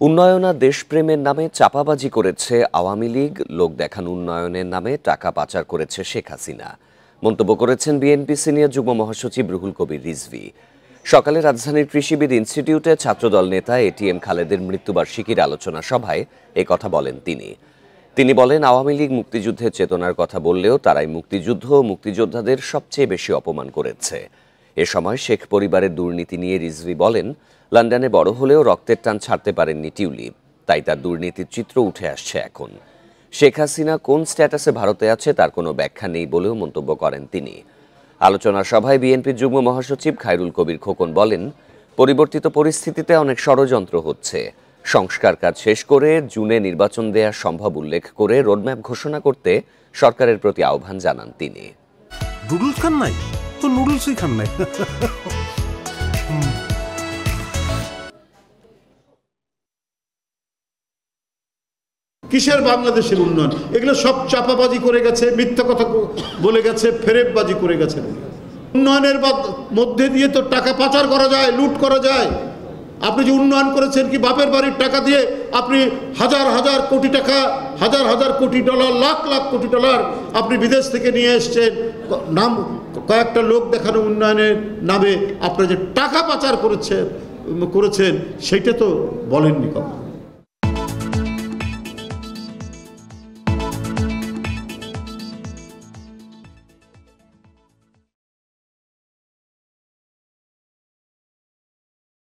উন্নয়ন আর দেশপ্রেমের নামে চাপাবাজি করেছে আওয়ামী লীগ, লোক দেখানো উন্নয়নের নামে টাকা পাচার করেছে শেখ হাসিনা। মন্তব্য করেছেন বিএনপি সিনিয়র যুগ্ম মহাসচিব রুহুল কবির রিজভী। সকালে রাজধানীর কৃষিবিদ ইনস্টিটিউটে ছাত্রদল নেতা এটিএম খালেদের মৃত্যুবার্ষিকীর আলোচনা সভায় কথা বলেন তিনি বলেন, আওয়ামী লীগ মুক্তিযুদ্ধের চেতনার কথা বললেও তারাই মুক্তিযুদ্ধ ও মুক্তিযোদ্ধাদের সবচেয়ে বেশি অপমান করেছে। এ সময় শেখ পরিবারের দুর্নীতি নিয়ে রিজভী বলেন, লন্ডনে বড় হলেও রক্তের টান ছাড়তে পারেননি টিউলিপ, তাই তার দুর্নীতির চিত্র উঠে আসছে এখন। শেখ হাসিনা কোন স্ট্যাটাসে ভারতে আছে তার কোনো ব্যাখ্যা নেই বলেও মন্তব্য করেন তিনি। আলোচনা সভায় বিএনপির যুগ্ম মহাসচিব খায়রুল কবির খোকন বলেন, পরিবর্তিত পরিস্থিতিতে অনেক ষড়যন্ত্র হচ্ছে। সংস্কার কাজ শেষ করে জুনে নির্বাচন দেয়া সম্ভব উল্লেখ করে রোডম্যাপ ঘোষণা করতে সরকারের প্রতি আহ্বান জানান তিনি। নুডলস খান নাই তো নুডলসই খান নাই। কিসের বাংলাদেশের উন্নয়ন? এগুলো সব চাপাবাজি করে গেছে, মিথ্যা কথা বলে গেছে, ফেরেববাজি করে গেছে। উন্নয়নের মধ্যে দিয়ে তো টাকা পাচার করা যায়, লুট করা যায়। আপনি যে উন্নয়ন করেছেন কি বাপের বাড়ির টাকা দিয়ে আপনি হাজার হাজার কোটি টাকা, হাজার হাজার কোটি ডলার, লাখ লাখ কোটি ডলার আপনি বিদেশ থেকে নিয়ে এসছেন। নাম কয়েকটা লোক দেখানো উন্নয়নের নামে আপনারা যে টাকা পাচার করেছেন সেইটা তো বলেননি কখনো।